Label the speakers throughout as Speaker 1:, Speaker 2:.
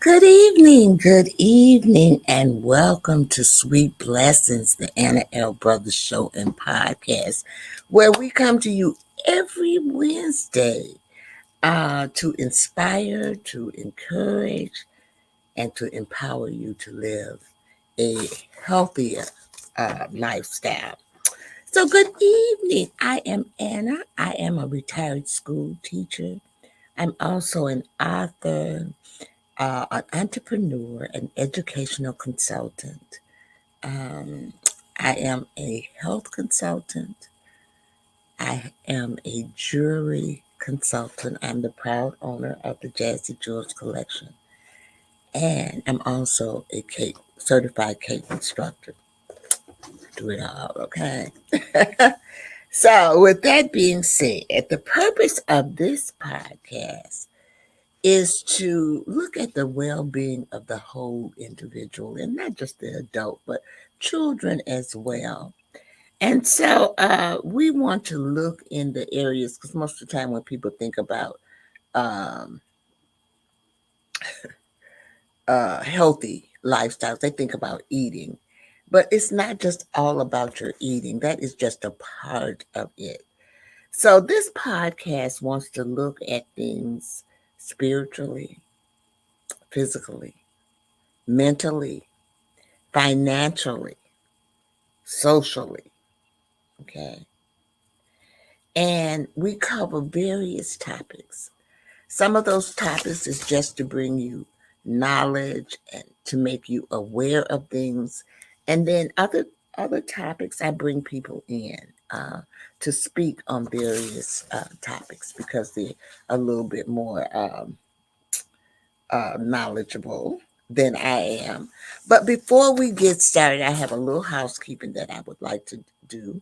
Speaker 1: Good evening, and welcome to Sweet Blessings, the Anna L. Brothers Show and Podcast, where we come to you every Wednesday to inspire, to encourage, and to empower you to live a healthier lifestyle. So, good evening. I am Anna. I am a retired school teacher. I'm also an author, an entrepreneur, an educational consultant. Um, I am a health consultant. I am a jewelry consultant. I'm the proud owner of the Jazzy Jewels Collection. And I'm also a cake certified cake instructor. Do it all, okay? So, with that being said, the purpose of this podcast is to look at the well being of the whole individual and not just the adult, but children as well. And so we want to look in the areas because most of the time when people think about um, healthy lifestyles, they think about eating. But it's not just all about your eating, that is just a part of it. So this podcast wants to look at things spiritually, physically, mentally, financially, socially, okay? And we cover various topics. Some of those topics is just to bring you knowledge and to make you aware of things. And then other topics I bring people in to speak on various topics because they're a little bit more knowledgeable than I am. But before we get started, I have a little housekeeping that I would like to do.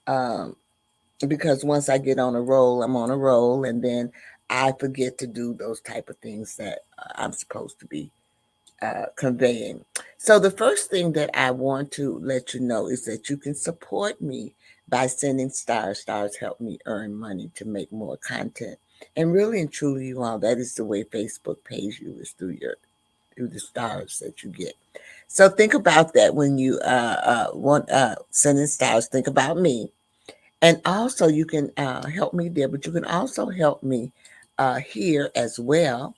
Speaker 1: Um, because once I get on a roll, I'm on a roll, and then I forget to do those type of things that I'm supposed to be conveying. So the first thing that I want to let you know is that you can support me by sending stars. Stars help me earn money to make more content. And really and truly, you all, that is the way Facebook pays you is through the stars that you get. So think about that when you want sending stars. Think about me, and also you can help me there, but you can also help me here as well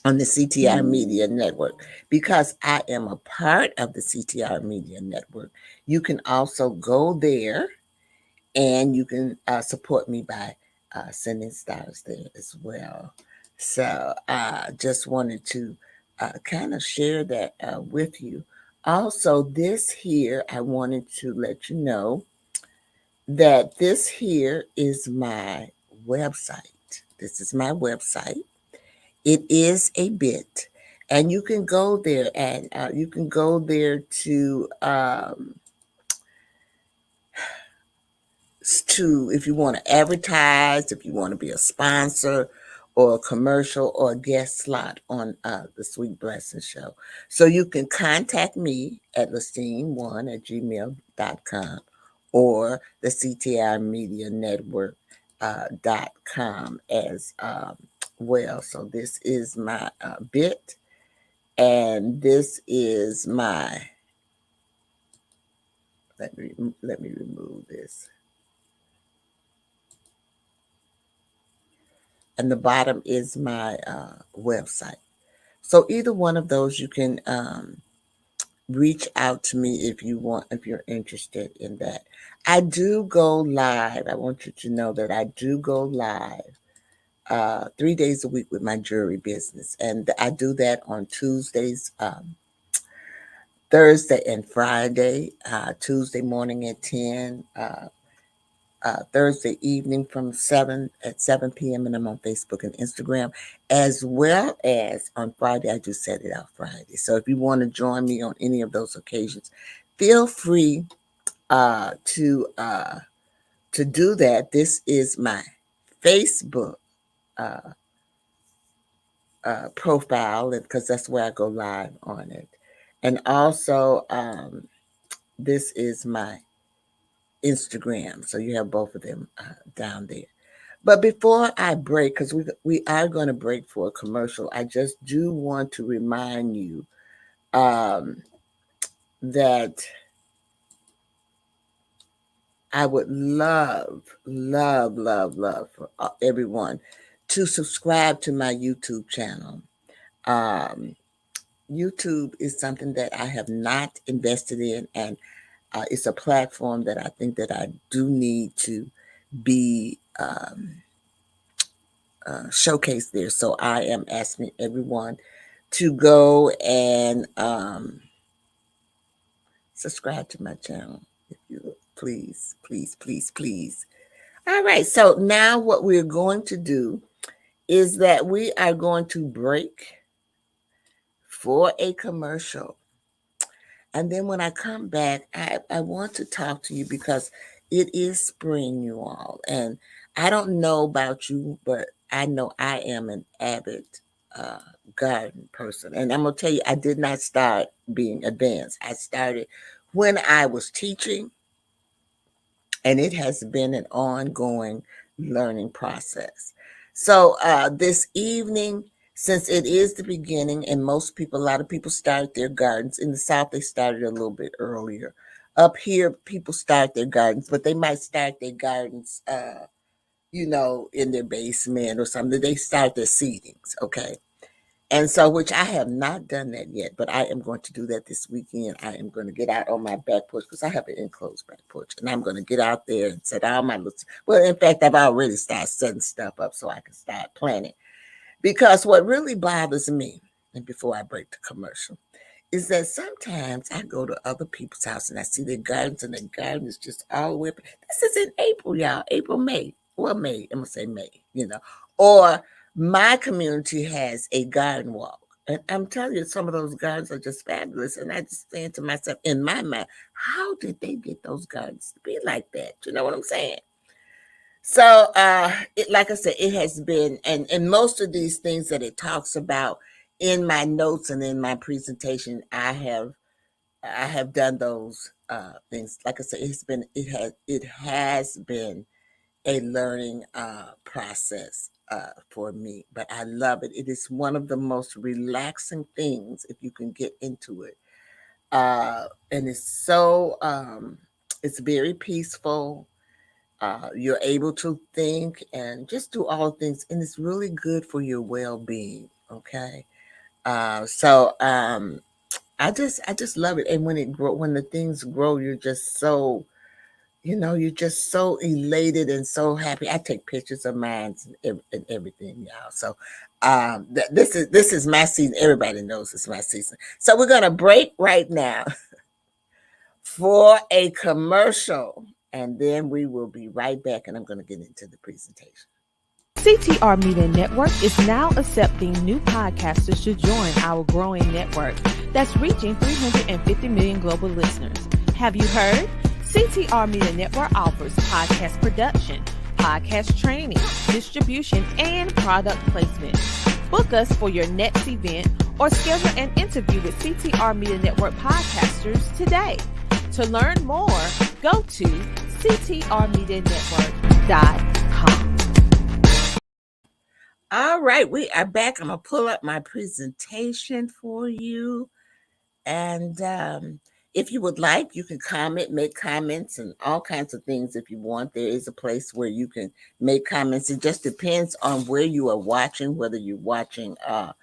Speaker 1: on the CTR Media Network because I am a part of the CTR Media Network. You can also go there and you can support me by sending stars there as well. So just wanted to kind of share that with you. Also, this here, I wanted to let you know that this here is my website. This is my website. It is a bit, and you can go there and you can go there to if you want to advertise, if you want to be a sponsor or a commercial or a guest slot on the Sweet Blessing Show. So you can contact me at lastine1 at gmail.com or the CTI Media Network .com as well. So this is my bit, and this is my let me remove this. And the bottom is my website. So either one of those, you can reach out to me if you want, if you're interested in that. I do go live. I want you to know that I do go live 3 days a week with my jewelry business, and I do that on Tuesdays, Thursday, and Friday. Tuesday morning at 10. Thursday evening from 7 p.m. and I'm on Facebook and Instagram, as well as on Friday. I do set it out Friday. So if you want to join me on any of those occasions, feel free uh, to uh, to do that. This is my Facebook uh, profile because that's where I go live on it, and also this is my Instagram. So you have both of them down there. But before I break, because we are going to break for a commercial, I just do want to remind you um, that I would love, love, love, love for everyone to subscribe to my YouTube channel. Um, YouTube is something that I have not invested in, and it's a platform that I think that I do need to be showcased there. So I am asking everyone to go and subscribe to my channel, if you would. Please, please, please, please. All right. So now what we're going to do is that we are going to break for a commercial. And then when I come back, I want to talk to you because it is spring, you all. And I don't know about you, but I know I am an avid uh, garden person. And I'm going to tell you, I did not start being advanced. I started when I was teaching, and it has been an ongoing learning process. So this evening, since it is the beginning, and a lot of people start their gardens in the South, they started a little bit earlier. Up here, people start their gardens, but they might start their gardens, in their basement or something. They start their seedings, okay? And so, which I have not done that yet, but I am going to do that this weekend. I am going to get out on my back porch because I have an enclosed back porch, and I'm going to get out there and set all my little. Well, in fact, I've already started setting stuff up so I can start planting. Because what really bothers me, and before I break the commercial, is that sometimes I go to other people's house and I see their gardens, and their garden is just all the way up. This is in April, y'all. April, May. Well, May. I'm gonna say May. Or my community has a garden walk. And I'm telling you, some of those gardens are just fabulous. And I just saying to myself in my mind, how did they get those gardens to be like that? You know what I'm saying? So, like I said, it has been, and most of these things that it talks about in my notes and in my presentation, I have done those things. Like I said, it has been a learning process for me, but I love it. It is one of the most relaxing things if you can get into it, and it's very peaceful. You're able to think and just do all things, and it's really good for your well-being. Okay, so I just love it, and when the things grow, you're just so elated and so happy. I take pictures of mine and everything, y'all. So this is my season. Everybody knows it's my season. So we're gonna break right now for a commercial, and then we will be right back, and I'm going to get into the presentation.
Speaker 2: CTR Media Network is now accepting new podcasters to join our growing network that's reaching 350 million global listeners. Have you heard? CTR Media Network offers podcast production, podcast training, distribution, and product placement. Book us for your next event or schedule an interview with CTR Media Network podcasters today. To learn more, go to ctrmedianetwork.com.
Speaker 1: All right, we are back. I'm going to pull up my presentation for you. And if you would like, you can comment, make comments, and all kinds of things if you want. There is a place where you can make comments. It just depends on where you are watching, whether you're watching it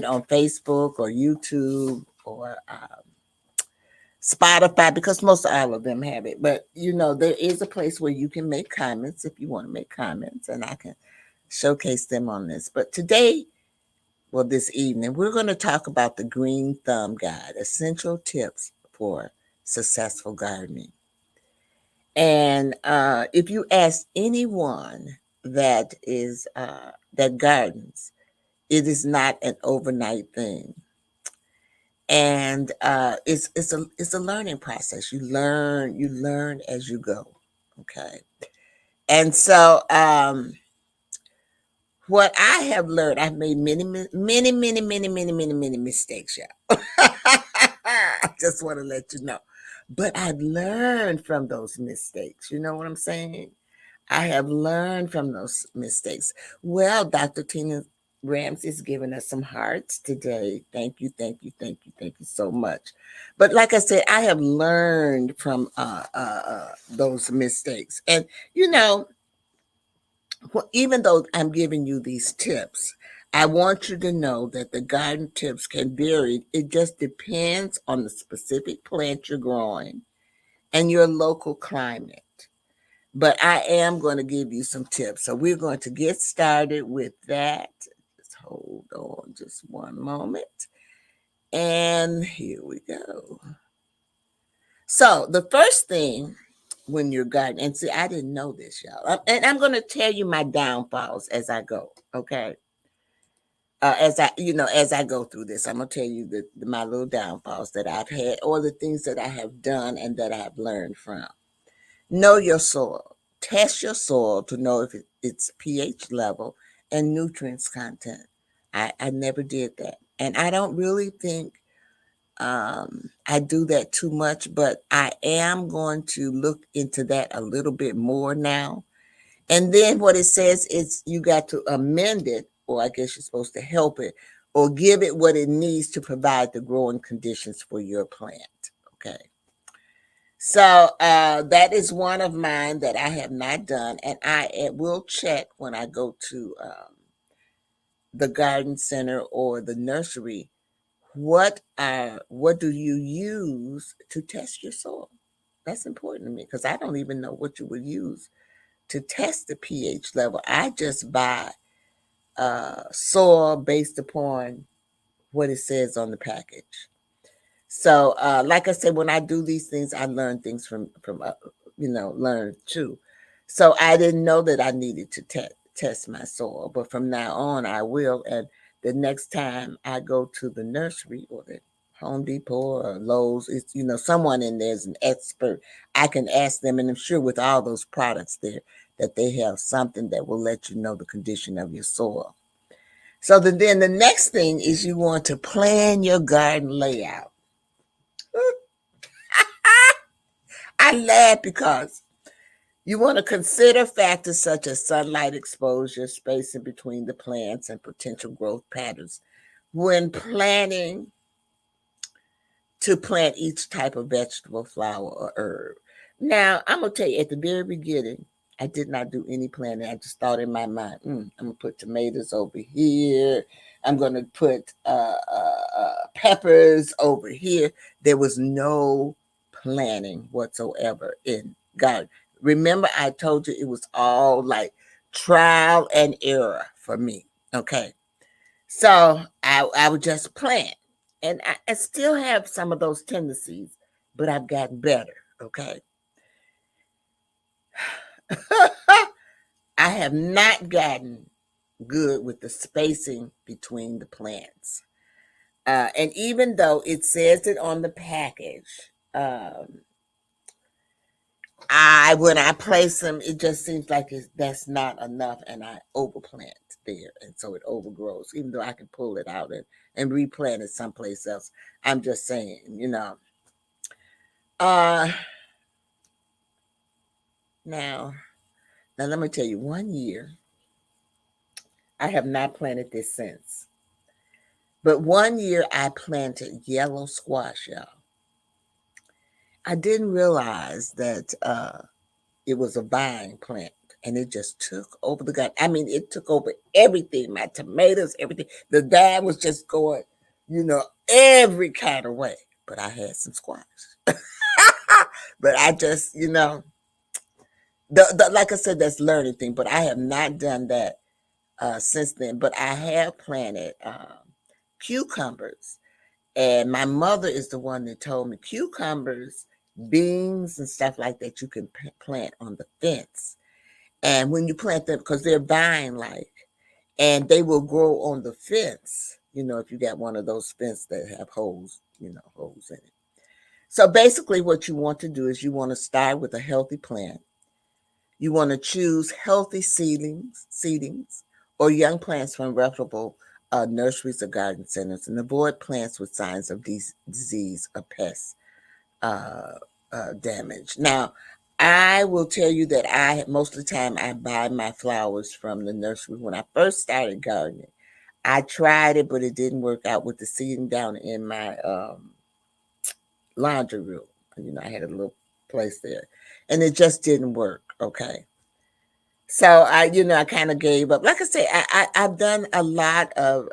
Speaker 1: on Facebook or YouTube or Spotify, because most all of them have it. But there is a place where you can make comments if you want to make comments, and I can showcase them on this. But today, well, this evening, we're going to talk about the Green Thumb Guide, essential tips for successful gardening. And if you ask anyone that gardens, it is not an overnight thing. And it's a learning process. You learn as you go. Okay. And so what I have learned, I've made many, many, many, many, many, many, many, many mistakes, y'all. I just want to let you know. But I've learned from those mistakes. You know what I'm saying? I have learned from those mistakes. Well, Dr. Tina Ramsey is giving us some hearts today. Thank you, thank you, thank you, thank you so much. But like I said, I have learned from those mistakes. And, you know, even though I'm giving you these tips, I want you to know that the garden tips can vary. It just depends on the specific plant you're growing and your local climate. But I am going to give you some tips. So we're going to get started with that. Just hold on just one moment. And here we go. So the first thing when you're gardening, and see, I didn't know this, y'all. And I'm going to tell you my downfalls as I go. Okay. As I go through this, I'm gonna tell you my little downfalls that I've had, or the things that I have done and that I've learned from. Know your soil. Test your soil to know if it's pH level and nutrients content. I never did that, and I don't really think I do that too much, but I am going to look into that a little bit more now. And then what it says is you got to amend it, or I guess you're supposed to help it, or give it what it needs to provide the growing conditions for your plant. Okay. So that is one of mine that I have not done, and I will check when I go to the garden center or the nursery. What do you use to test your soil? That's important to me because I don't even know what you would use to test the pH level. I just buy soil based upon what it says on the package. So, like I said, when I do these things, I learn things learn too. So I didn't know that I needed to test my soil, but from now on, I will. And the next time I go to the nursery or the Home Depot or Lowe's, it's someone in there is an expert. I can ask them, and I'm sure with all those products there that they have something that will let you know the condition of your soil. So then the next thing is you want to plan your garden layout. I laugh because you want to consider factors such as sunlight exposure, spacing between the plants, and potential growth patterns when planning to plant each type of vegetable, flower, or herb. Now, I'm going to tell you at the very beginning, I did not do any planning. I just thought in my mind, I'm going to put tomatoes over here. I'm going to put peppers over here. There was no planning whatsoever in garden. Remember, I told you it was all like trial and error for me. Okay. So I would just plant. And I still have some of those tendencies, but I've gotten better. Okay. I have not gotten good with the spacing between the plants. And even though it says it on the package, when I place them, it just seems like that's not enough, and I overplant there, and so it overgrows. Even though I can pull it out and replant it someplace else, I'm just saying. Uh, now, now let me tell you, 1 year I have not planted this since, but 1 year I planted yellow squash, y'all. I didn't realize that it was a vine plant, and it just took over the garden. I mean, it took over everything, my tomatoes, everything. The dad was just going, every kind of way. But I had some squash. But I just, like I said, that's learning thing. But I have not done that since then. But I have planted cucumbers. And my mother is the one that told me cucumbers, beans, and stuff like that you can plant on the fence. And when you plant them, because they're vine-like, and they will grow on the fence, if you got one of those fences that have holes, holes in it. So basically what you want to do is you want to start with a healthy plant. You want to choose healthy seedlings or young plants from reputable nurseries or garden centers, and avoid plants with signs of disease or pest damage. Now, I will tell you that most of the time I buy my flowers from the nursery. When I first started gardening, I tried it, but it didn't work out with the seating down in my laundry room. I had a little place there, and it just didn't work. Okay. So I kind of gave up. Like I say, I've done a lot of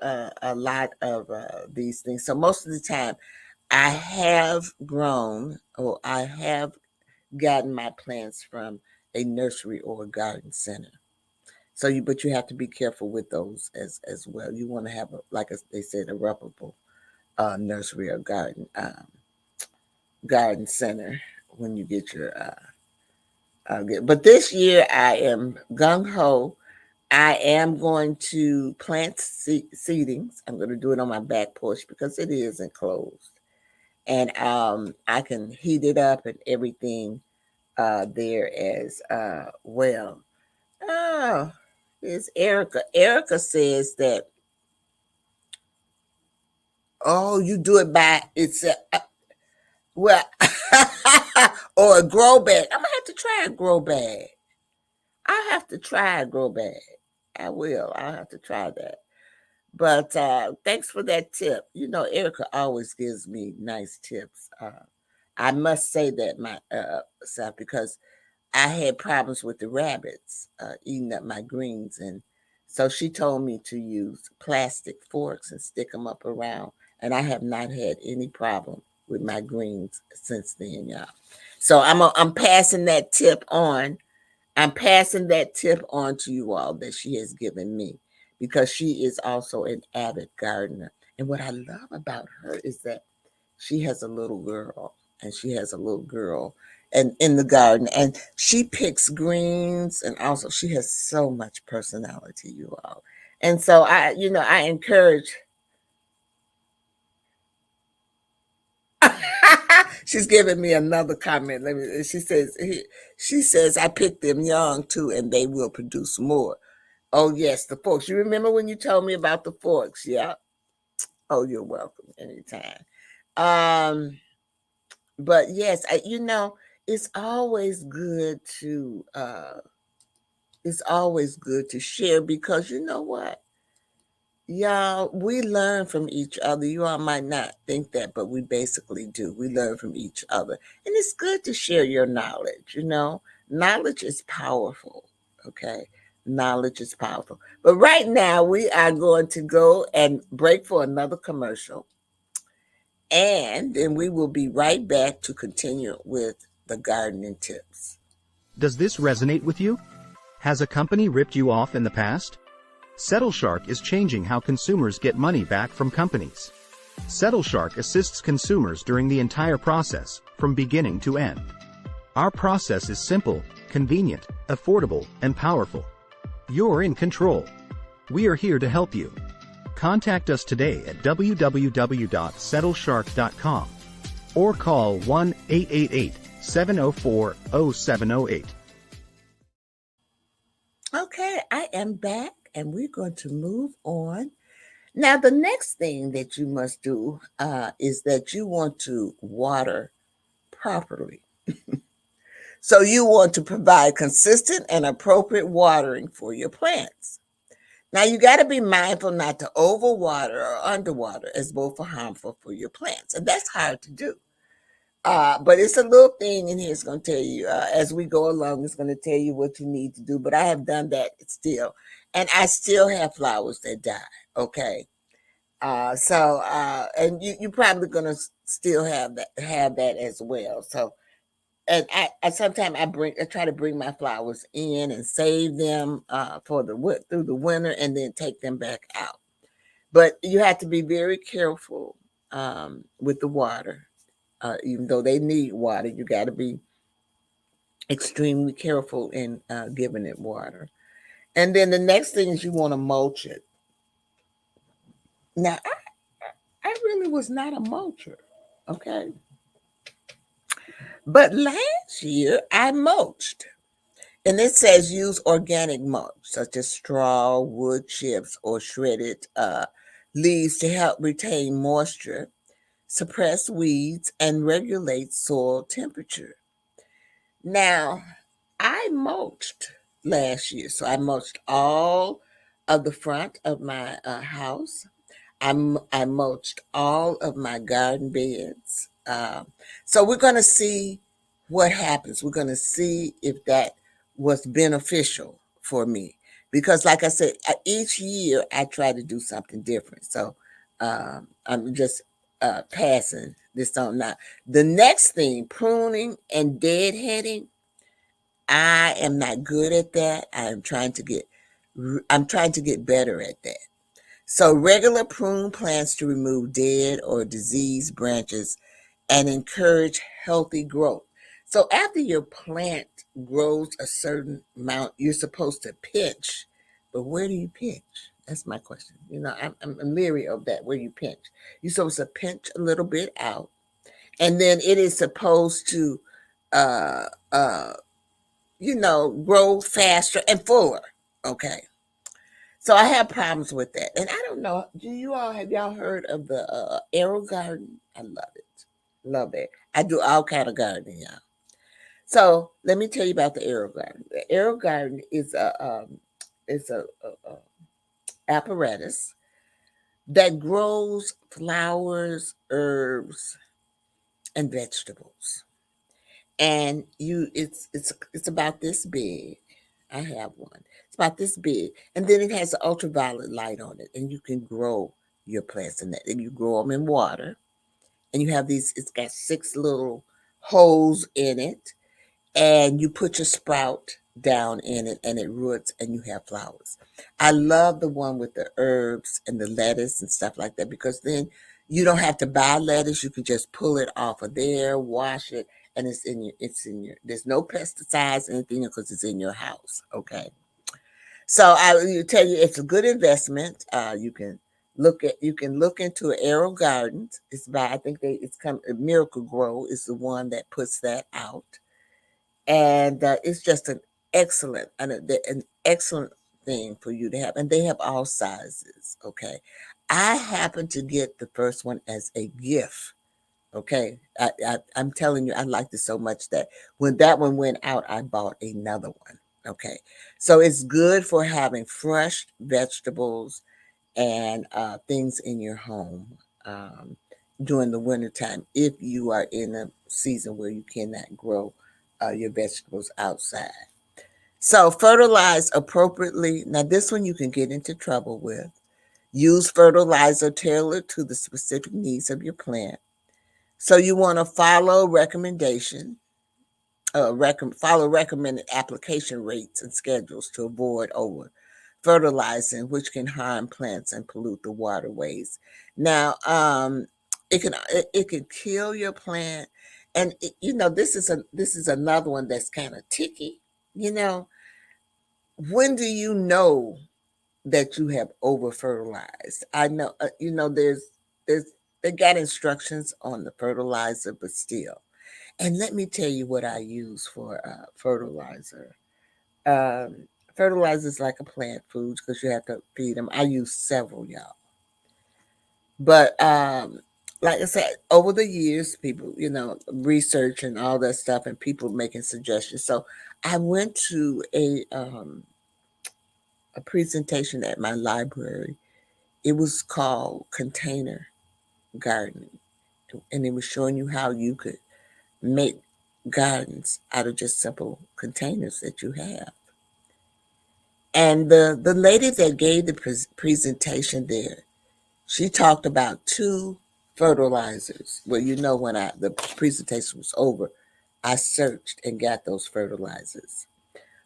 Speaker 1: these things. So most of the time, I have grown, or I have gotten my plants from a nursery or a garden center. But you have to be careful with those as well. You want to have they said, a reputable nursery or garden center when you get your. But this year I am gung ho. I am going to plant seedings. I'm going to do it on my back porch because it is enclosed, and I can heat it up and everything there as well. Oh, it's Erica. Erica says that, oh, you do it by well, or a grow bag. I'm gonna have to try a grow bag. I'll have to try a grow bag. I will. I'll have to try that. But thanks for that tip. Erica always gives me nice tips. I must say that myself, because I had problems with the rabbits eating up my greens, and so she told me to use plastic forks and stick them up around, and I have not had any problem with my greens since then, y'all. So I'm passing that tip on. I'm passing that tip on to you all that she has given me, because she is also an avid gardener. And what I love about her is that she has a little girl, and she has a little girl and in the garden, and she picks greens, and also she has so much personality, you all. And so I encourage. She's giving me another comment. She says I picked them young too, and they will produce more. Oh yes, the forks. You remember when you told me about the forks? Yeah. Oh, you're welcome anytime. Um, but yes, it's always good to share, because you know what? Y'all, we learn from each other. You all might not think that, but we basically do. We learn from each other. And it's good to share your knowledge. Knowledge is powerful, okay? Knowledge is powerful. But right now, we are going to go and break for another commercial. And then we will be right back to continue with the gardening tips.
Speaker 3: Does this resonate with you? Has a company ripped you off in the past? SettleShark is changing how consumers get money back from companies. SettleShark assists consumers during the entire process, from beginning to end. Our process is simple, convenient, affordable, and powerful. You're in control. We are here to help you. Contact us today at www.settleshark.com or call 1-888-704-0708.
Speaker 1: Okay, I am back, and we're going to move on. Now, the next thing that you must do is that you want to water properly. So you want to provide consistent and appropriate watering for your plants. Now, you got to be mindful not to overwater or underwater, as both are harmful for your plants. And that's hard to do. But it's a little thing in here. It's going to tell you, as we go along, it's going to tell you what you need to do. But I have done that still. And I still have flowers that die. Okay. And you're probably going to still have that as well. So, and I sometimes I try to bring my flowers in and save them through the winter, and then take them back out. But you have to be very careful with the water. Even though they need water, you got to be extremely careful in giving it water. And then the next thing is you want to mulch it. Now, I really was not a mulcher, okay? But last year I mulched. And it says use organic mulch, such as straw, wood chips, or shredded leaves to help retain moisture, suppress weeds, and regulate soil temperature. Now, I mulched last year. So I mulched all of the front of my house. I mulched all of my garden beds. So we're going to see what happens. We're going to see if that was beneficial for me. Because, like I said, each year I try to do something different. So I'm just passing this on now. The next thing, pruning and deadheading, I am not good at that. I'm trying to get better at that. So regular prune plants to remove dead or diseased branches and encourage healthy growth. So after your plant grows a certain amount, you're supposed to pinch. But where do you pinch? That's my question. I'm leery of that. Where you pinch? You're supposed to pinch a little bit out, and then it is supposed to uh, uh, grow faster and fuller. Okay. So I have problems with that. And I don't know, have y'all heard of the Arrow Garden? I love it. Love it. I do all kind of gardening, y'all. So let me tell you about the Arrow Garden. The Arrow Garden is a apparatus that grows flowers, herbs, and vegetables. And it's about this big. I have one. It's about this big, and then it has an ultraviolet light on it, and you can grow your plants in that. And you grow them in water, and you have these. It's got 6 little holes in it, and you put your sprout down in it, and it roots, and you have flowers. I love the one with the herbs and the lettuce and stuff like that, because then you don't have to buy lettuce. You can just pull it off of there, wash it, and there's no pesticides, anything, because it's in your house. Okay. So I will tell you, it's a good investment. You can look into Arrow Gardens. It's by, I think it's come Miracle Grow is the one that puts that out, and it's just an excellent thing for you to have, and they have all sizes. Okay. I happened to get the first one as a gift. Okay. I'm telling you, I liked it so much that when that one went out, I bought another one. Okay. So it's good for having fresh vegetables and things in your home during the wintertime, if you are in a season where you cannot grow your vegetables outside. So fertilize appropriately. Now, this one you can get into trouble with. Use fertilizer tailored to the specific needs of your plant. So you want to follow recommended application rates and schedules to avoid over fertilizing, which can harm plants and pollute the waterways. Now, it can kill your plant, and this is another one that's kind of ticky. You know, when do you know that you have over fertilized? I know, there's they got instructions on the fertilizer, but still. And let me tell you what I use for fertilizer. Fertilizer is like a plant food because you have to feed them. I use several, y'all. But like I said, over the years, people, research and all that stuff, and people making suggestions. So I went to a presentation at my library. It was called Container Gardening, and it was showing you how you could make gardens out of just simple containers that you have. And the lady that gave the presentation there, she talked about 2 fertilizers. Well, when the presentation was over, I searched and got those fertilizers.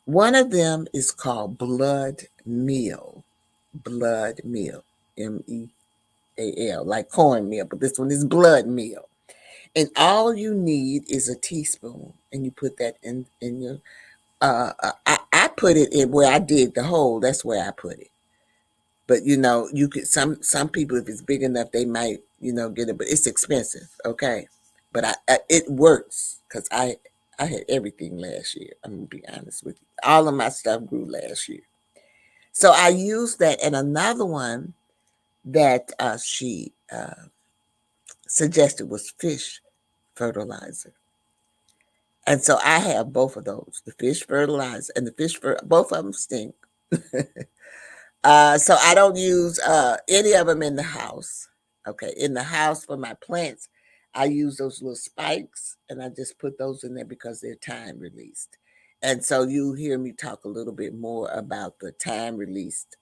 Speaker 1: One of them is called Blood Meal. Blood Meal, MEAL, like cornmeal, but this one is Blood Meal. And all you need is a teaspoon, and you put that in your. I put it in where I dig the hole. That's where I put it. But you could some people, if it's big enough, they might get it, but it's expensive. Okay, but it works because I had everything last year. I'm gonna be honest with you. All of my stuff grew last year, so I used that. And another one that she suggested was fish fertilizer. And so I have both of those, the fish fertilizer and the both of them stink. So I don't use any of them in the house. Okay, in the house for my plants, I use those little spikes and I just put those in there because they're time released. And so you hear me talk a little bit more about the time released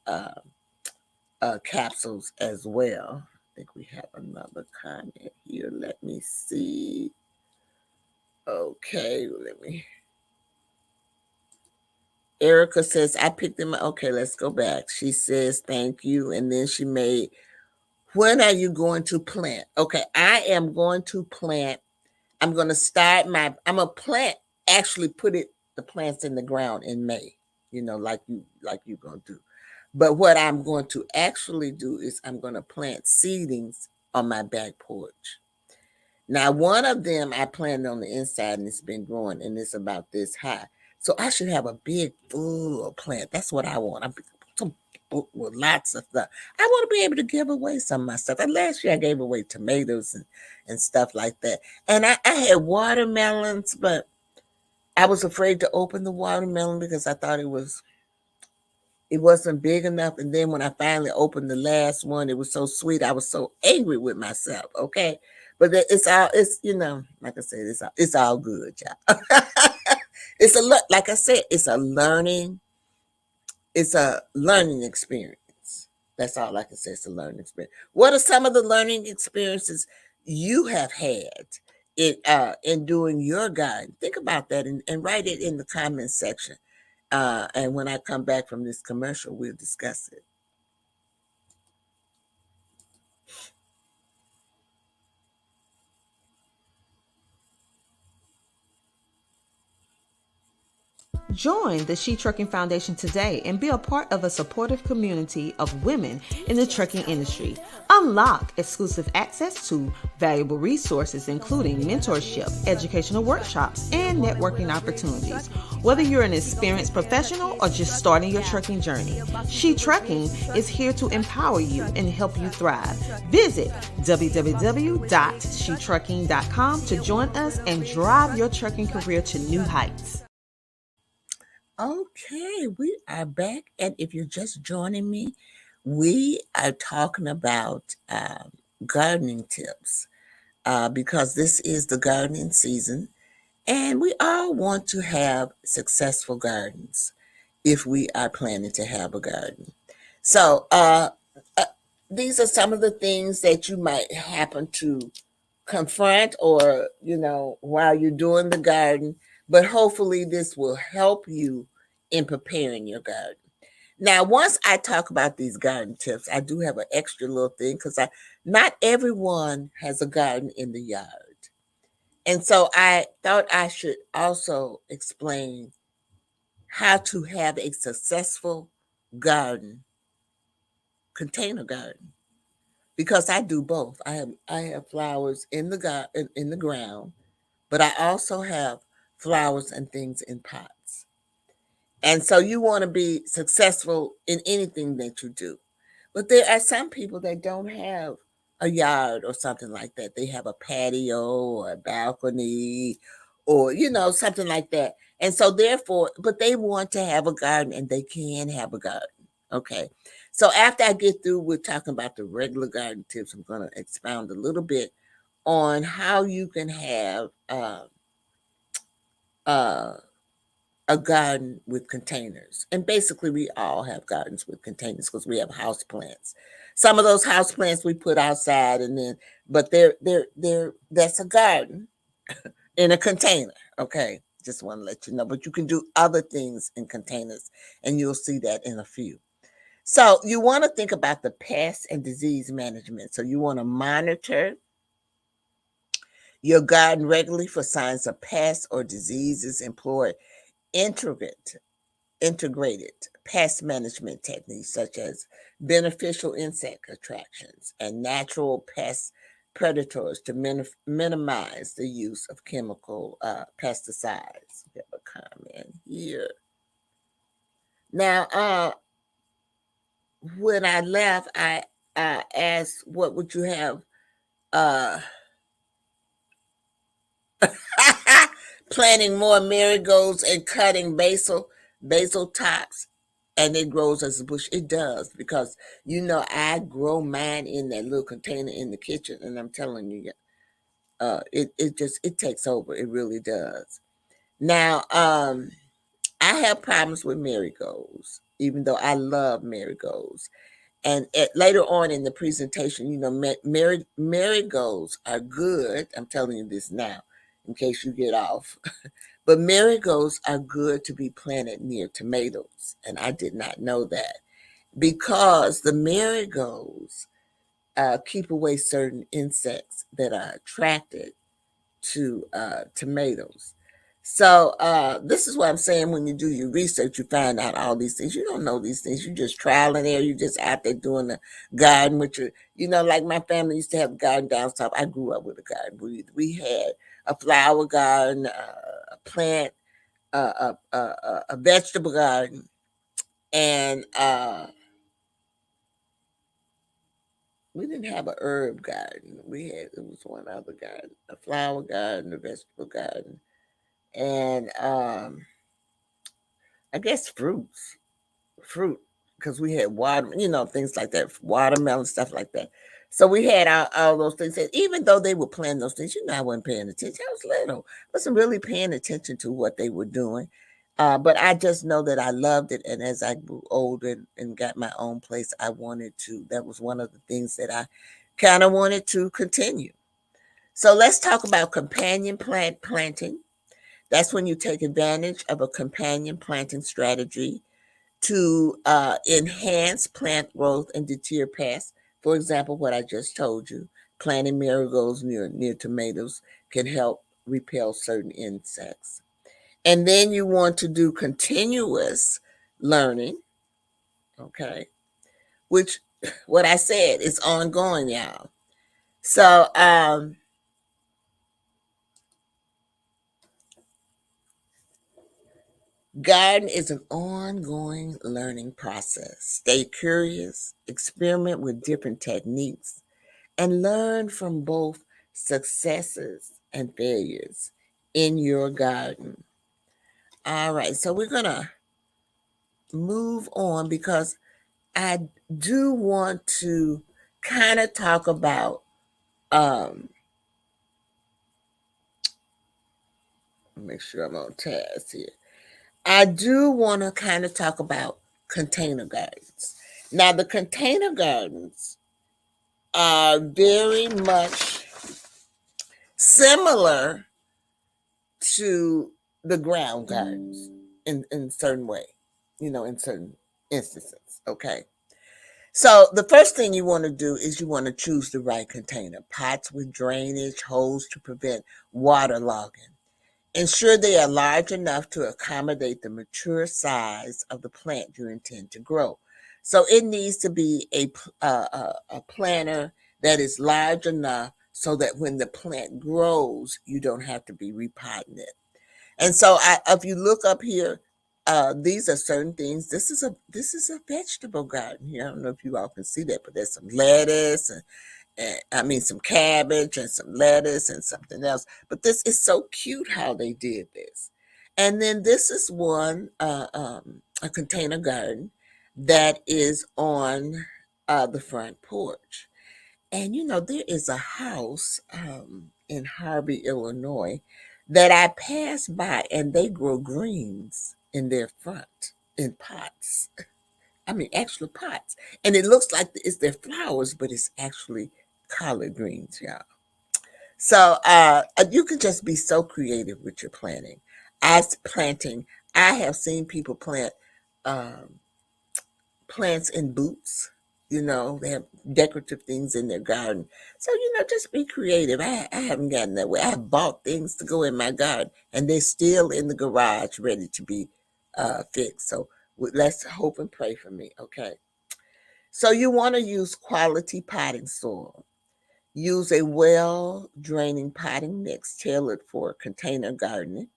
Speaker 1: capsules as well. I think we have another comment here. Let me see. Okay, let me. Erica says, I picked them. Okay, let's go back. She says, thank you. And then she made, when are you going to plant? Okay, I am going to plant. I'm going to start I'm going to plant, actually put the plants in the ground in May, like you're going to do. But what I'm going to actually do is I'm going to plant seedlings on my back porch. Now, one of them I planted on the inside and it's been growing and it's about this high. So I should have a big full plant. That's what I want. I'm some book with lots of stuff. I want to be able to give away some of my stuff. And last year I gave away tomatoes and stuff like that. And I had watermelons, but I was afraid to open the watermelon because I thought it wasn't big enough. And then when I finally opened the last one, it was so sweet. I was so angry with myself. Okay. But it's like I said, it's all good, y'all. Like I said, it's a learning experience. That's all I can say. It's a learning experience. What are some of the learning experiences you have had in doing your garden? Think about that and write it in the comments section. And when I come back from this commercial, we'll discuss it.
Speaker 2: Join the She Trucking Foundation today and be a part of a supportive community of women in the trucking industry. Unlock exclusive access to valuable resources, including mentorship, educational workshops, and networking opportunities. Whether you're an experienced professional or just starting your trucking journey, She Trucking is here to empower you and help you thrive. Visit www.shetrucking.com to join us and drive your trucking career to new heights.
Speaker 1: Okay, we are back. And if you're just joining me, we are talking about gardening tips because this is the gardening season. And we all want to have successful gardens if we are planning to have a garden. So these are some of the things that you might happen to confront or, while you're doing the garden. But hopefully this will help you in preparing your garden. Now, once I talk about these garden tips, I do have an extra little thing because not everyone has a garden in the yard. And so I thought I should also explain how to have a successful garden, container garden, because I do both. I have flowers in the ground, but I also have flowers and things in pots. And so you want to be successful in anything that you do. But there are some people that don't have a yard or something like that. They have a patio or a balcony or, something like that. And so therefore, but they want to have a garden and they can have a garden. Okay. So after I get through with talking about the regular garden tips, I'm going to expound a little bit on how you can have a garden with containers. And basically we all have gardens with containers because we have house plants. Some of those house plants we put outside but that's a garden in a container. Okay. Just want to let you know, but you can do other things in containers and you'll see that in a few. So you want to think about the pest and disease management. So you want to monitor your garden regularly for signs of pests or diseases. Employ integrated pest management techniques such as beneficial insect attractions and natural pest predators to minimize the use of chemical pesticides. We have a comment here. Now, when I left, I asked, what would you have? planting more marigolds and cutting basil tops, and it grows as a bush. It does, because I grow mine in that little container in the kitchen, and I'm telling you, it takes over. It really does. Now, I have problems with marigolds, even though I love marigolds. And later on in the presentation, marigolds are good. I'm telling you this now, in case you get off. But marigolds are good to be planted near tomatoes, and I did not know that, because the marigolds keep away certain insects that are attracted to tomatoes. So this is what I'm saying. When you do your research, you find out all these things. You don't know these things. You just trial and error. You just out there doing the garden with your, like my family used to have a garden down south. I grew up with a garden. We had a flower garden, a plant, a vegetable garden, and we didn't have a herb garden. It was one other garden, a flower garden, a vegetable garden, and I guess fruit, because we had water, things like that, watermelon, stuff like that. So we had all those things. And even though they were planting those things, I wasn't paying attention. I was little. I wasn't really paying attention to what they were doing. But I just know that I loved it. And as I grew older and got my own place, that was one of the things that I kind of wanted to continue. So let's talk about companion plant planting. That's when you take advantage of a companion planting strategy to enhance plant growth and deter pests. For example, what I just told you, planting marigolds near tomatoes can help repel certain insects. And then you want to do continuous learning, okay, which what I said is ongoing, y'all. So garden is an ongoing learning process. Stay curious, experiment with different techniques, and learn from both successes and failures in your garden. All right, so we're going to move on, because I do want to kind of talk about, make sure I'm on task here. I do want to kind of talk about container gardens. Now, the container gardens are very much similar to the ground gardens in certain way, in certain instances. Okay. So the first thing you want to do is you want to choose the right container. Pots with drainage, holes to prevent waterlogging. Ensure they are large enough to accommodate the mature size of the plant you intend to grow. So it needs to be a planter that is large enough so that when the plant grows, you don't have to be repotting it. And so if you look up here, these are certain things. This is a vegetable garden here. I don't know if you all can see that, but there's some lettuce and some cabbage and some lettuce and something else. But this is so cute how they did this. And then this is one, a container garden that is on the front porch. And there is a house in Harvey, Illinois, that I pass by, and they grow greens in their front in pots. I mean, actual pots. And it looks like it's their flowers, but it's actually collard greens, y'all. So you can just be so creative with your planting. As planting, I have seen people plant um, plants in boots. They have decorative things in their garden. So, just be creative. I haven't gotten that way. I have bought things to go in my garden, and they're still in the garage ready to be fixed. So let's hope and pray for me, okay? So you want to use quality potting soil. Use a well-draining potting mix tailored for container gardening.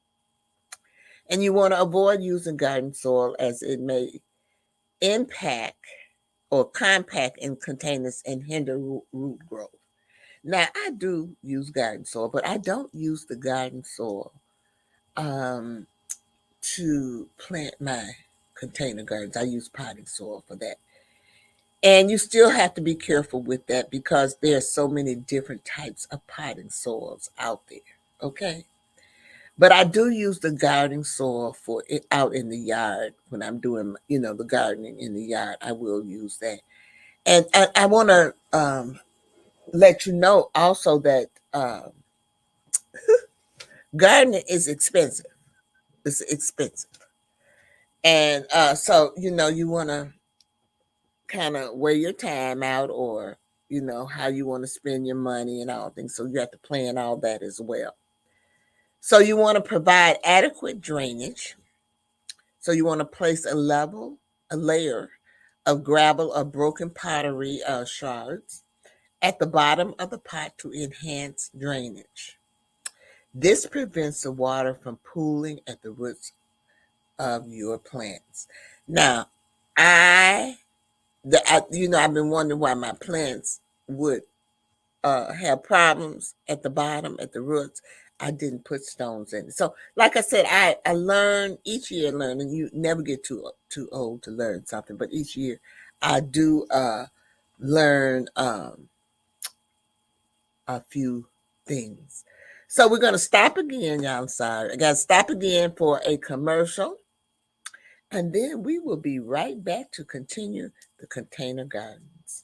Speaker 1: And you want to avoid using garden soil, as it may impact or compact in containers and hinder root growth. Now, I do use garden soil, but I don't use the garden soil to plant my container gardens. I use potting soil for that. And you still have to be careful with that because there are so many different types of potting soils out there. Okay. But I do use the gardening soil for it out in the yard when I'm doing, the gardening in the yard. I will use that. And I want to let you know also that gardening is expensive. It's expensive. And so, you want to kind of weigh your time out or, how you want to spend your money and all things. So you have to plan all that as well. So you want to provide adequate drainage. So you want to place a layer of gravel or broken pottery shards at the bottom of the pot to enhance drainage. This prevents the water from pooling at the roots of your plants. Now, I've been wondering why my plants would have problems at the bottom, at the roots. I didn't put stones in it. So, like I said, I learn each year. And you never get too old to learn something. But each year, I do learn a few things. So we're gonna stop again, y'all. I'm sorry. I gotta stop again for a commercial. And then we will be right back to continue the container gardens.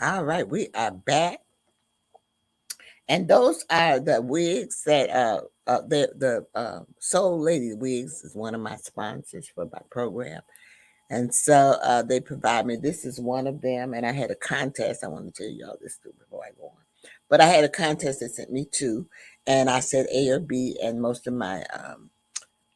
Speaker 1: All right, we are back. And those are the wigs that the Soul Lady Wigs is one of my sponsors for my program. And so they provide me. This is one of them. And I had a contest. I want to tell you all this too before I go on. But I had a contest that sent me two. And I said A or B. And most of my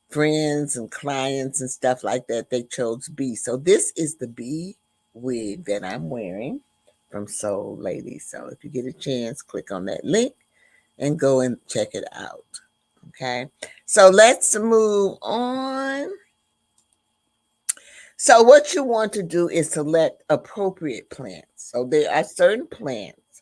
Speaker 1: friends and clients and stuff like that, they chose B. So this is the B wig that I'm wearing from Soul Lady. So if you get a chance, click on that link and go and check it out. Okay. So let's move on. So what you want to do is select appropriate plants. So there are certain plants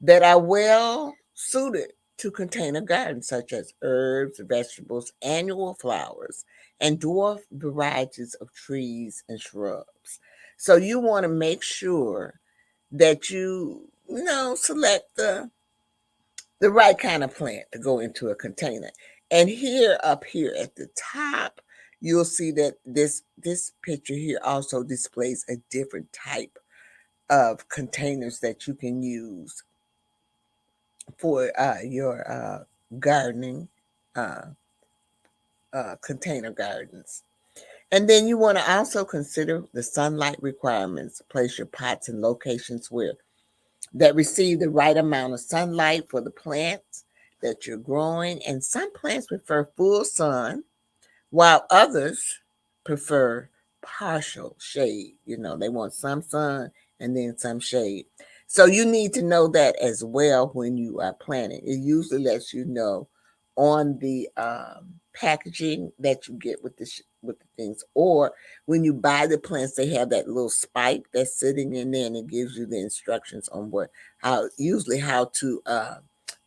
Speaker 1: that are well suited to container gardens, such as herbs, vegetables, annual flowers, and dwarf varieties of trees and shrubs. So you want to make sure that you select the right kind of plant to go into a container. And here up here at the top, you'll see that this picture here also displays a different type of containers that you can use for your gardening uh, container gardens. And then you want to also consider the sunlight requirements. Place your pots in locations that receive the right amount of sunlight for the plants that you're growing. And some plants prefer full sun, while others prefer partial shade. They want some sun and then some shade. So you need to know that as well when you are planting. It usually lets you know on the packaging that you get with the things, or when you buy the plants, they have that little spike that's sitting in there, and it gives you the instructions on how to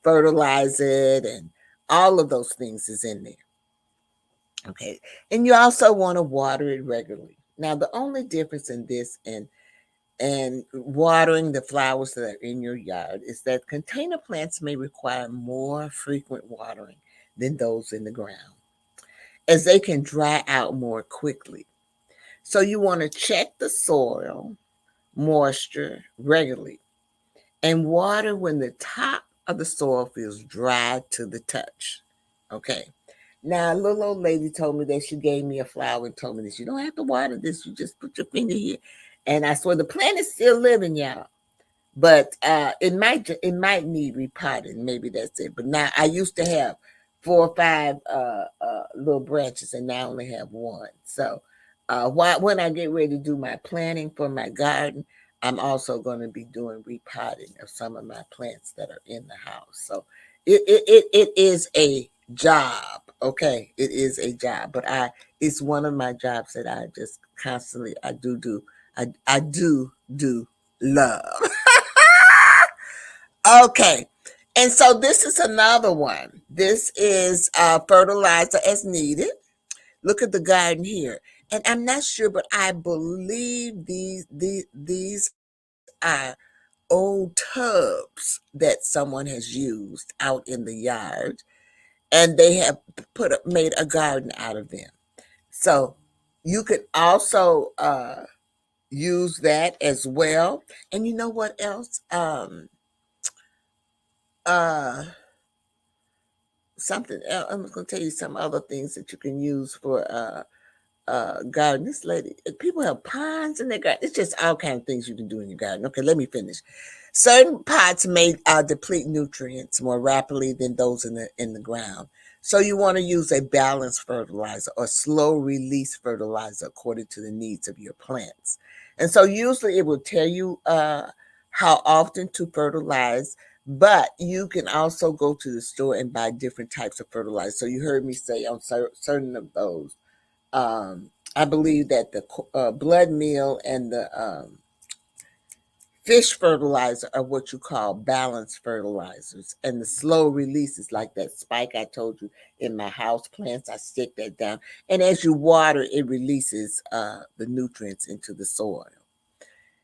Speaker 1: fertilize it, and all of those things is in there. Okay. And you also want to water it regularly. Now, the only difference in this and watering the flowers that are in your yard is that container plants may require more frequent watering than those in the ground, as they can dry out more quickly. So you want to check the soil moisture regularly and water when the top of the soil feels dry to the touch. Okay. Now, a little old lady told me that she gave me a flower and told me this. You don't have to water this. You just put your finger here. And I swear the plant is still living, y'all. But it might need repotting. Maybe that's it. But now I used to have 4 or 5 little branches, and now I only have one. So when I get ready to do my planting for my garden, I'm also going to be doing repotting of some of my plants that are in the house. So it is a job. Okay, it is a job, but it's one of my jobs that I just constantly I do love. Okay. And so this is another one. This is fertilizer as needed. Look at the garden here. And I'm not sure, but I believe these are old tubs that someone has used out in the yard, and they have made a garden out of them. So you could also use that as well. And you know what else? Uh Something else. I'm going to tell you some other things that you can use for garden. This lady, people have ponds in their garden. It's just all kind of things you can do in your garden. Okay, let me finish. Certain pots may deplete nutrients more rapidly than those in the ground. So you want to use a balanced fertilizer or slow release fertilizer according to the needs of your plants. And so usually it will tell you how often to fertilize, but you can also go to the store and buy different types of fertilizer. So you heard me say on certain of those, I believe that the blood meal and the fish fertilizer are what you call balanced fertilizers, and the slow releases like that spike I told you in my house plants. I stick that down, and as you water, it releases the nutrients into the soil.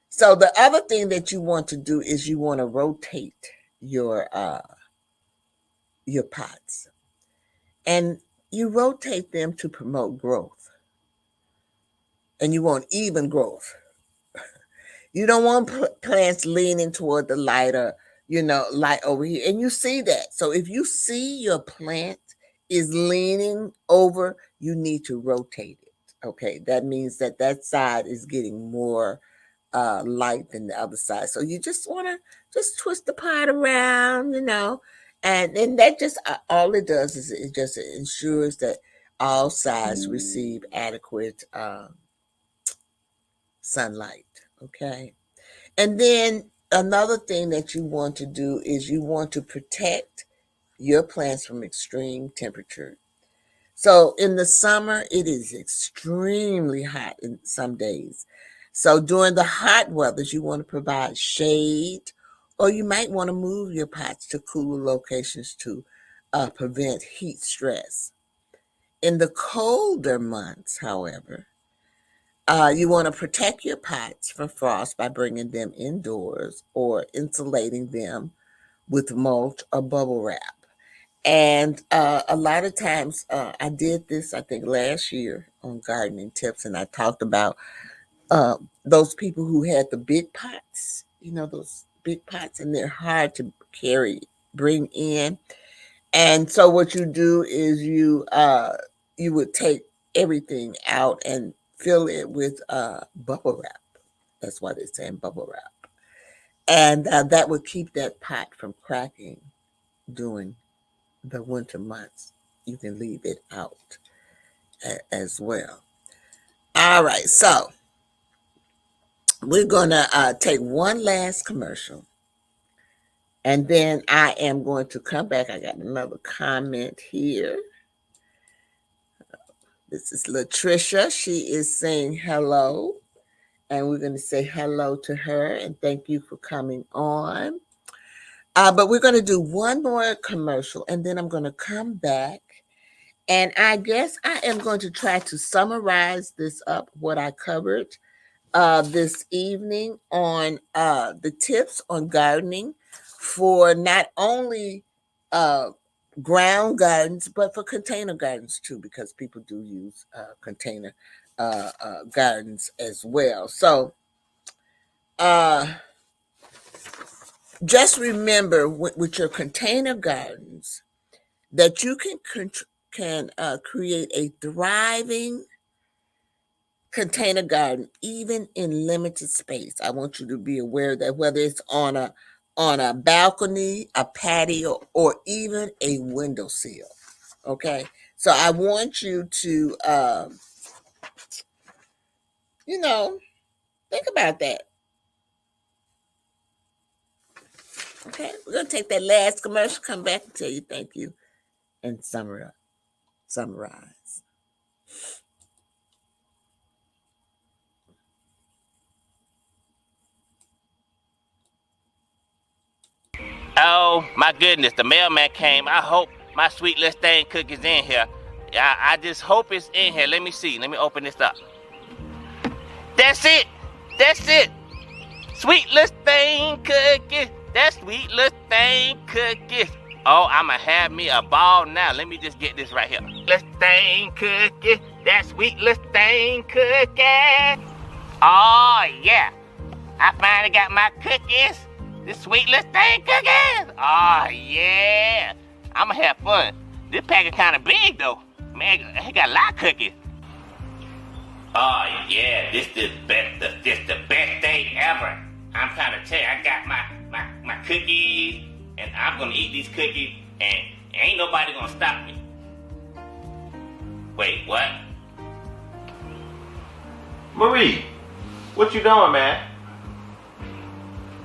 Speaker 1: So the other thing that you want to do is you want to rotate your pots, and you rotate them to promote growth, and you want even growth. You don't want plants leaning toward the light, or light over here, and you see that. So if you see your plant is leaning over, you need to rotate it. Okay, that means that side is getting more light than the other side. So you just want to just twist the pot around, and then that just all it does is it just ensures that all sides receive adequate sunlight. Okay. And then another thing that you want to do is you want to protect your plants from extreme temperature. So in the summer, it is extremely hot in some days. So during the hot weathers, you want to provide shade, or you might want to move your pots to cooler locations to prevent heat stress. In the colder months, however, you want to protect your pots from frost by bringing them indoors or insulating them with mulch or bubble wrap. And a lot of times, I did this, I think, last year on gardening tips, and I talked about those people who had the big pots, those big pots, and they're hard to bring in. And so what you do is you would take everything out and fill it with bubble wrap. That's why they're saying bubble wrap. And that would keep that pot from cracking during the winter months. You can leave it out as well. All right, so we're going to take one last commercial, and then I am going to come back. I got another comment here. This is Latricia. She is saying hello, and we're going to say hello to her and thank you for coming on. But we're going to do one more commercial, and then I'm going to come back. And I guess I am going to try to summarize this up, what I covered this evening on the tips on gardening for not only ground gardens, but for container gardens too, because people do use container gardens as well. So just remember with your container gardens that you can create a thriving container garden even in limited space. I want you to be aware that whether it's on a balcony, a patio, or even a windowsill. Okay, so I want you to you know think about that. Okay, we're gonna take that last commercial, come back and tell you thank you, and summarize.
Speaker 4: Oh my goodness, the mailman came. I hope my sweet little thing cookie's in here. I just hope it's in here. Let me see. Let me open this up. That's it. That's it. Sweet little thing cookie. That sweet little thing cookie. Oh, I'ma have me a ball now. Let me just get this right here. Little thing cookie. That sweet little thing cookie. Oh yeah. I finally got my cookies. This sweet little thing cookies. Oh yeah. I'ma have fun. This package kinda big though. Man, it got a lot of cookies. Oh yeah, this the best day ever. I'm trying to tell you, I got my cookies, and I'm gonna eat these cookies, and ain't nobody gonna stop me. Wait, what? Marie, what you doing, man?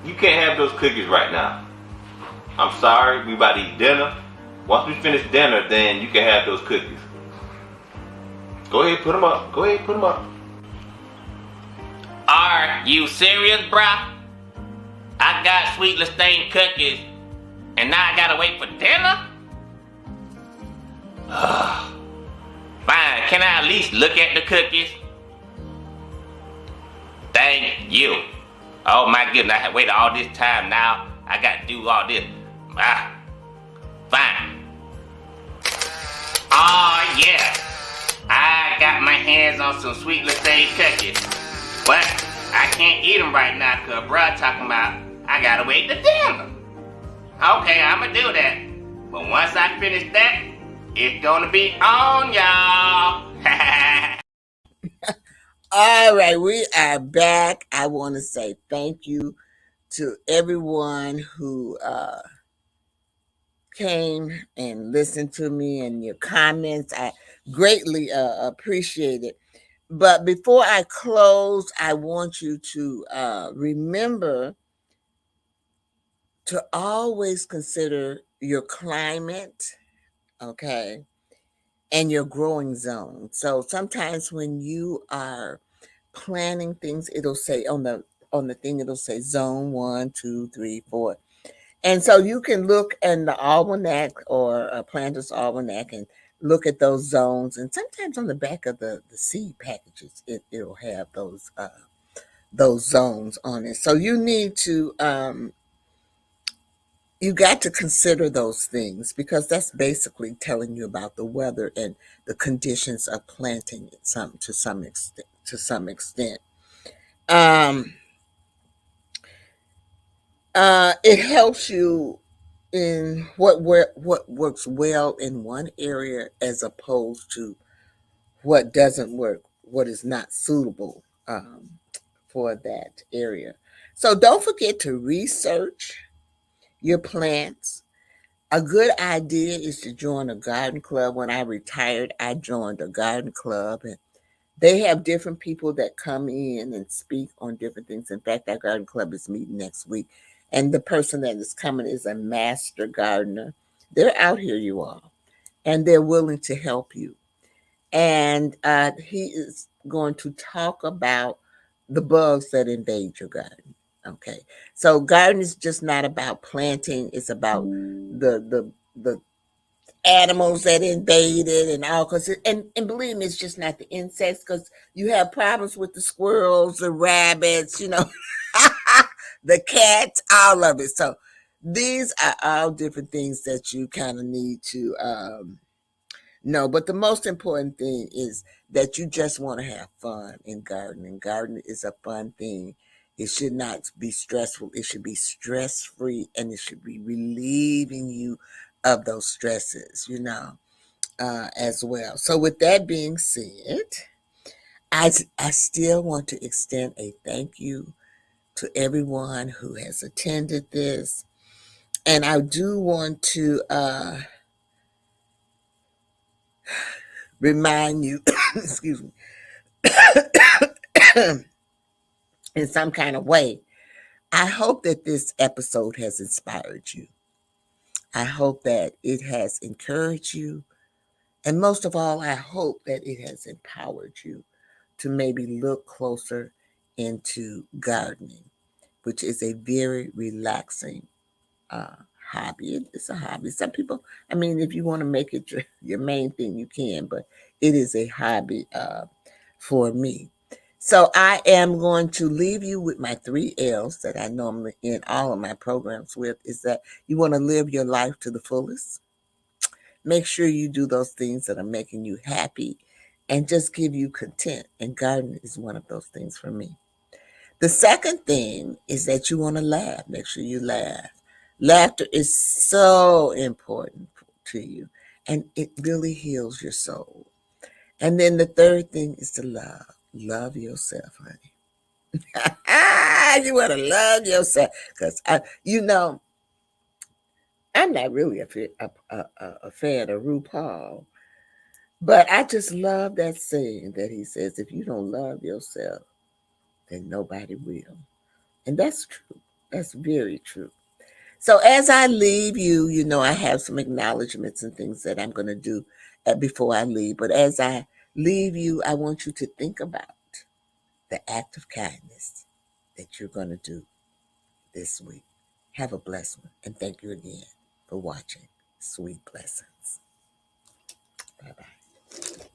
Speaker 4: You can't have those cookies right now. I'm sorry, we about to eat dinner. Once we finish dinner, then you can have those cookies. Go ahead, put them up. Go ahead, put them up. Are you serious, bruh? I got sweet Lestain cookies, and now I gotta wait for dinner? Fine, can I at least look at the cookies? Thank you. Oh my goodness, I have waited all this time now. I gotta do all this. Fine. Oh yeah. I got my hands on some sweet Lestain cookies. But I can't eat them right now because bruh talking about I gotta wait to dinner. Okay, I'ma do that. But once I finish that, it's gonna be on, y'all.
Speaker 1: All right, we are back. I want to say thank you to everyone who came and listened to me and your comments. I greatly appreciate it. But before I close, I want you to remember to always consider your climate, okay, and your growing zone. So sometimes when you are planning things, it'll say on the thing, it'll say zone 1, 2, 3, 4. And so you can look in the almanac or a planter's almanac and look at those zones. And sometimes on the back of the seed packages, it'll have those zones on it. So you need to you got to consider those things because that's basically telling you about the weather and the conditions of planting it to some extent. Um, it helps you in what works well in one area as opposed to what doesn't work, what is not suitable for that area. So don't forget to research your plants. A good idea is to join a garden club. When I retired, I joined a garden club, and they have different people that come in and speak on different things. In fact, that garden club is meeting next week, and the person that is coming is a master gardener. They're out here, you all, and they're willing to help you. And he is going to talk about the bugs that invade your garden. Okay, so garden is just not about planting; it's about the animals that invade it and all. And believe me, it's just not the insects because you have problems with the squirrels, the rabbits, the cats, all of it. So these are all different things that you kind of need to know. But the most important thing is that you just want to have fun in gardening. Gardening is a fun thing. It should not be stressful. It should be stress-free, and it should be relieving you of those stresses, as well. So with that being said, I still want to extend a thank you to everyone who has attended this. And I do want to remind you, excuse me, in some kind of way, I hope that this episode has inspired you. I hope that it has encouraged you. And most of all, I hope that it has empowered you to maybe look closer into gardening, which is a very relaxing hobby. It's a hobby. Some people, I mean, if you want to make it your main thing, you can, but it is a hobby for me. So I am going to leave you with my 3 L's that I normally end all of my programs with, is that you want to live your life to the fullest. Make sure you do those things that are making you happy and just give you content. And gardening is one of those things for me. The second thing is that you want to laugh. Make sure you laugh. Laughter is so important to you, and it really heals your soul. And then the third thing is to love. Love yourself, honey. You want to love yourself because, I'm not really a fan of RuPaul, but I just love that saying that he says, if you don't love yourself, then nobody will. And that's true. That's very true. So as I leave you, I have some acknowledgments and things that I'm going to do before I leave. But as I leave you, I want you to think about the act of kindness that you're going to do this week. Have a blessed one. And thank you again for watching. Sweet blessings. Bye-bye.